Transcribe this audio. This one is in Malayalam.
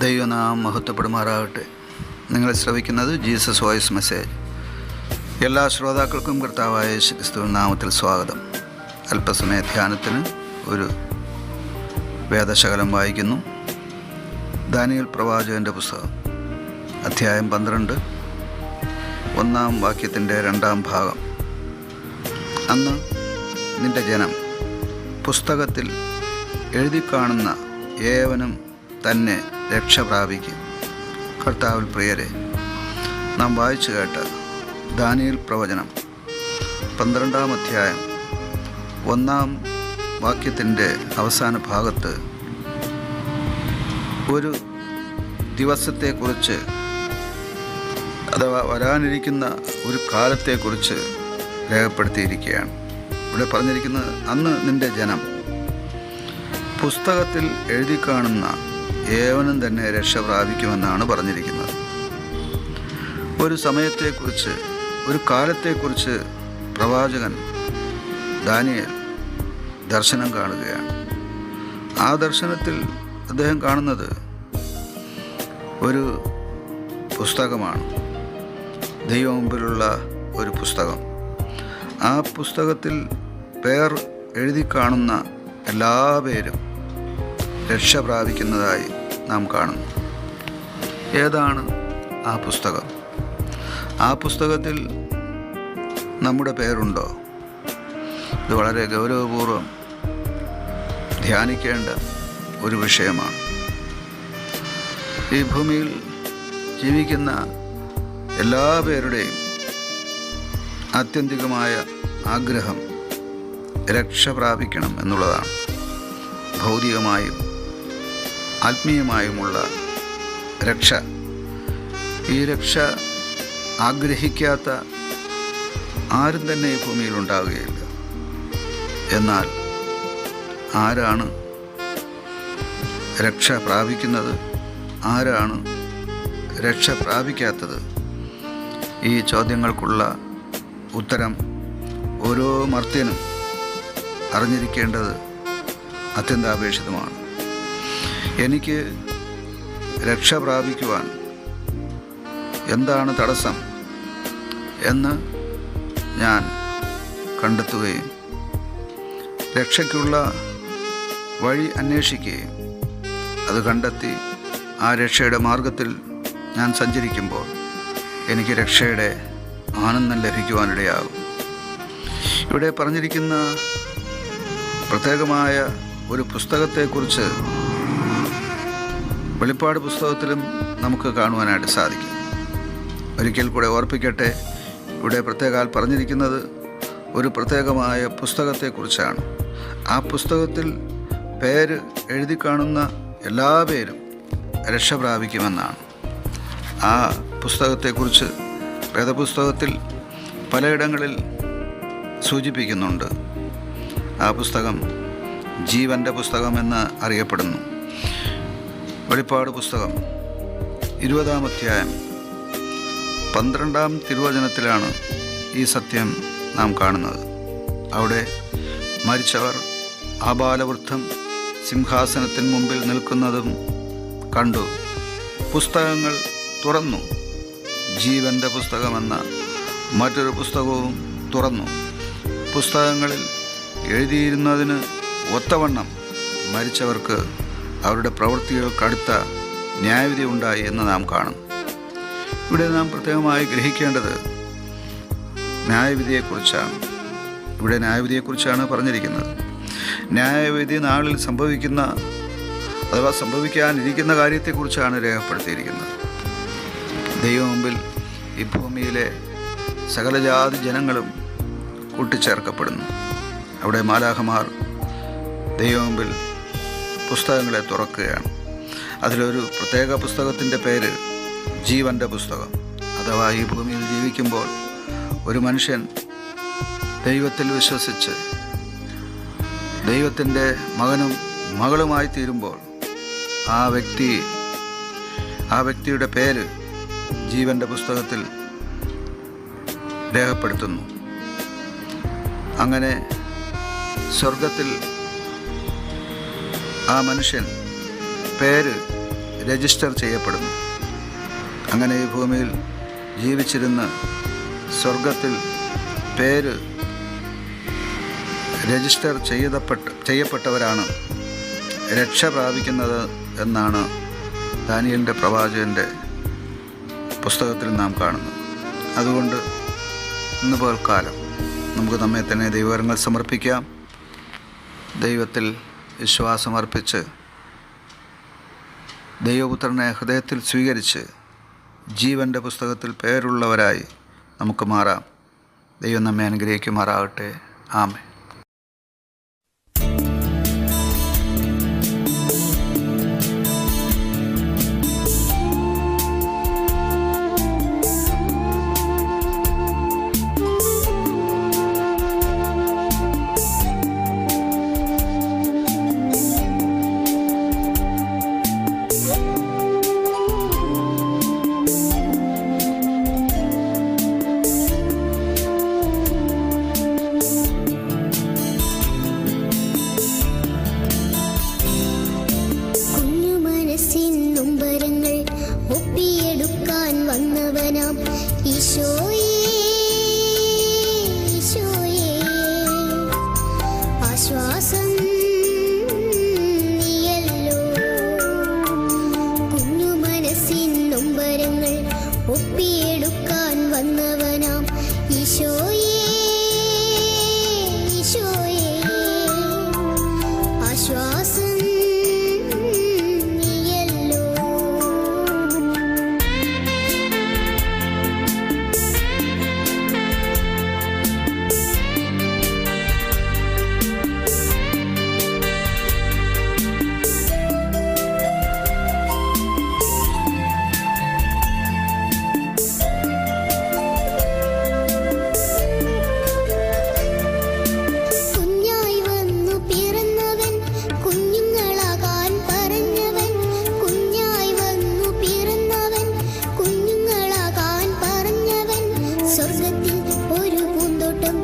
ദൈവനാമം മഹത്വപ്പെടുമാറാകട്ടെ. നിങ്ങൾ ശ്രവിക്കുന്നത് ജീസസ് വോയിസ് മെസ്സേജ്. എല്ലാ ശ്രോതാക്കൾക്കും കർത്താവായ യേശു ക്രിസ്തുവിൻ നാമത്തിൽ സ്വാഗതം. അല്പസമയ ധ്യാനത്തിന് ഒരു വേദശകലം വായിക്കുന്നു. ദാനിയേൽ പ്രവാചകൻ്റെ പുസ്തകം, അധ്യായം 12, 1-ാം വാക്യത്തിൻ്റെ 2-ാം ഭാഗം. അന്ന് നിന്റെ ജനം പുസ്തകത്തിൽ എഴുതി കാണുന്ന ഏവനും തന്നെ രക്ഷ പ്രാപിക്കും. കർത്താവിൽ പ്രിയരെ, നാം വായിച്ചു കേട്ട ദാനിയേൽ പ്രവചനം 12-ാം അധ്യായം 1-ാം വാക്യത്തിൻ്റെ അവസാന ഭാഗത്ത് ഒരു ദിവസത്തെക്കുറിച്ച്, അഥവാ വരാനിരിക്കുന്ന ഒരു കാലത്തെക്കുറിച്ച് രേഖപ്പെടുത്തിയിരിക്കുകയാണ്. ഇവിടെ പറഞ്ഞിരിക്കുന്നത്, അന്ന് നിന്റെ ജനം പുസ്തകത്തിൽ എഴുതി കാണുന്ന ഏവനും തന്നെ രക്ഷ പ്രാപിക്കുമെന്നാണ് പറഞ്ഞിരിക്കുന്നത്. ഒരു സമയത്തെക്കുറിച്ച്, ഒരു കാലത്തെക്കുറിച്ച് പ്രവാചകൻ ദാനിയേൽ ദർശനം കാണുകയാണ്. ആ ദർശനത്തിൽ അദ്ദേഹം കാണുന്നത് ഒരു പുസ്തകമാണ്, ദൈവമുമ്പിലുള്ള ഒരു പുസ്തകം. ആ പുസ്തകത്തിൽ പേർ എഴുതി കാണുന്ന എല്ലാ പേരും രക്ഷ പ്രാപിക്കുന്നതായി നാം കാണുന്നു. ഏതാണ് ആ പുസ്തകം? ആ പുസ്തകത്തിൽ നമ്മുടെ പേരുണ്ടോ? ഇത് വളരെ ഗൗരവപൂർവ്വം ധ്യാനിക്കേണ്ട ഒരു വിഷയമാണ്. ഈ ഭൂമിയിൽ ജീവിക്കുന്ന എല്ലാ പേരുടെയും ആത്യന്തികമായ ആഗ്രഹം രക്ഷ പ്രാപിക്കണം എന്നുള്ളതാണ്. ഭൗതികമായും ആത്മീയമായുമുള്ള രക്ഷ. ഈ രക്ഷ ആഗ്രഹിക്കാത്ത ആരും തന്നെ ഈ ഭൂമിയിൽ ഉണ്ടാവുകയില്ല. എന്നാൽ ആരാണ് രക്ഷ പ്രാപിക്കുന്നത്? ആരാണ് രക്ഷ പ്രാപിക്കാത്തത്? ഈ ചോദ്യങ്ങൾക്കുള്ള ഉത്തരം ഓരോ മർത്യനും അറിഞ്ഞിരിക്കേണ്ടത് അത്യന്താപേക്ഷിതമാണ്. എനിക്ക് രക്ഷ പ്രാപിക്കുവാൻ എന്താണ് തടസ്സം എന്ന് ഞാൻ കണ്ടെത്തുകയും രക്ഷയ്ക്കുള്ള വഴി അന്വേഷിക്കുകയും അത് കണ്ടെത്തി ആ രക്ഷയുടെ മാർഗത്തിൽ ഞാൻ സഞ്ചരിക്കുമ്പോൾ എനിക്ക് രക്ഷയുടെ ആനന്ദം ലഭിക്കുവാനിടയാകും. ഇവിടെ പറഞ്ഞിരിക്കുന്ന പ്രത്യേകമായ ഒരു പുസ്തകത്തെക്കുറിച്ച് വെളിപ്പാട് പുസ്തകത്തിലും നമുക്ക് കാണുവാനായിട്ട് സാധിക്കും. ഒരിക്കൽ കൂടെ ഓർപ്പിക്കട്ടെ, ഇവിടെ പ്രത്യേകാൽ പറഞ്ഞിരിക്കുന്നത് ഒരു പ്രത്യേകമായ പുസ്തകത്തെക്കുറിച്ചാണ്. ആ പുസ്തകത്തിൽ പേര് എഴുതി കാണുന്ന എല്ലാ പേരും രക്ഷ പ്രാപിക്കുമെന്നാണ്. ആ പുസ്തകത്തെക്കുറിച്ച് വേദപുസ്തകത്തിൽ പലയിടങ്ങളിൽ സൂചിപ്പിക്കുന്നുണ്ട്. ആ പുസ്തകം ജീവൻ്റെ പുസ്തകമെന്ന് അറിയപ്പെടുന്നു. വെളിപ്പാട് പുസ്തകം 20-ാം അധ്യായം 12-ാം തിരുവചനത്തിലാണ് ഈ സത്യം നാം കാണുന്നത്. അവിടെ മരിച്ചവർ ആബാലവൃദ്ധം സിംഹാസനത്തിന് മുമ്പിൽ നിൽക്കുന്നതും കണ്ടു. പുസ്തകങ്ങൾ തുറന്നു. ജീവൻ്റെ പുസ്തകമെന്ന മറ്റൊരു പുസ്തകവും തുറന്നു. പുസ്തകങ്ങളിൽ എഴുതിയിരുന്നതിന് ഒത്തവണ്ണം മരിച്ചവർക്ക് അവരുടെ പ്രവൃത്തികൾക്കടുത്ത ന്യായവിധി ഉണ്ടായി എന്ന് നാം കാണും. ഇവിടെ നാം പ്രത്യേകമായി ഗ്രഹിക്കേണ്ടത് ന്യായവിധിയെക്കുറിച്ചാണ്. ഇവിടെ ന്യായവിധിയെക്കുറിച്ചാണ് പറഞ്ഞിരിക്കുന്നത്. ന്യായവിധി നാളിൽ സംഭവിക്കുന്ന, അഥവാ സംഭവിക്കാനിരിക്കുന്ന കാര്യത്തെക്കുറിച്ചാണ് രേഖപ്പെടുത്തിയിരിക്കുന്നത്. ദൈവമുമ്പിൽ ഈ ഭൂമിയിലെ സകലജാതി ജനങ്ങളും കൂട്ടിച്ചേർക്കപ്പെടുന്നു. അവിടെ മാലാഖമാർ ദൈവമുമ്പിൽ പുസ്തകങ്ങളെ തുറക്കുകയാണ്. അതിലൊരു പ്രത്യേക പുസ്തകത്തിൻ്റെ പേര് ജീവൻ്റെ പുസ്തകം. അഥവാ ഈ ഭൂമിയിൽ ജീവിക്കുമ്പോൾ ഒരു മനുഷ്യൻ ദൈവത്തിൽ വിശ്വസിച്ച് ദൈവത്തിൻ്റെ മകനും മകളുമായി തീരുമ്പോൾ ആ വ്യക്തിയുടെ പേര് ജീവൻ്റെ പുസ്തകത്തിൽ രേഖപ്പെടുത്തുന്നു. അങ്ങനെ സ്വർഗത്തിൽ ആ മനുഷ്യൻ പേര് രജിസ്റ്റർ ചെയ്യപ്പെടുന്നു. അങ്ങനെ ഈ ഭൂമിയിൽ ജീവിച്ചിരുന്ന് സ്വർഗത്തിൽ പേര് രജിസ്റ്റർ ചെയ്യപ്പെട്ടവരാണ് രക്ഷ പ്രാപിക്കുന്നത് എന്നാണ് ദാനിയേലിൻ്റെ പ്രവാചകൻ്റെ പുസ്തകത്തിൽ നാം കാണുന്നത്. അതുകൊണ്ട് ഇന്ന് പകൽക്കാലം നമുക്ക് നമ്മെ തന്നെ ദൈവകരങ്ങൾ സമർപ്പിക്കാം. ദൈവത്തിൽ വിശ്വാസമർപ്പിച്ച് ദൈവപുത്രനെ ഹൃദയത്തിൽ സ്വീകരിച്ച് ജീവൻ്റെ പുസ്തകത്തിൽ പേരുള്ളവരായി നമുക്ക് മാറാം. ദൈവം നമ്മെ അനുഗ്രഹിക്കുമാറാകട്ടെ. ആമേൻ. ആശ്വാസം നീയല്ലോ, കുഞ്ഞു മനസ്സിൻ നൊമ്പരങ്ങൾ ഒപ്പിയെടുക്കാൻ വന്നവനാം ഈശോയേ, ഈശോയേ, ആശ്വാസം നീയല്ലോ. സ്വർഗത്തിൽ ഒരു പൂന്തോട്ടം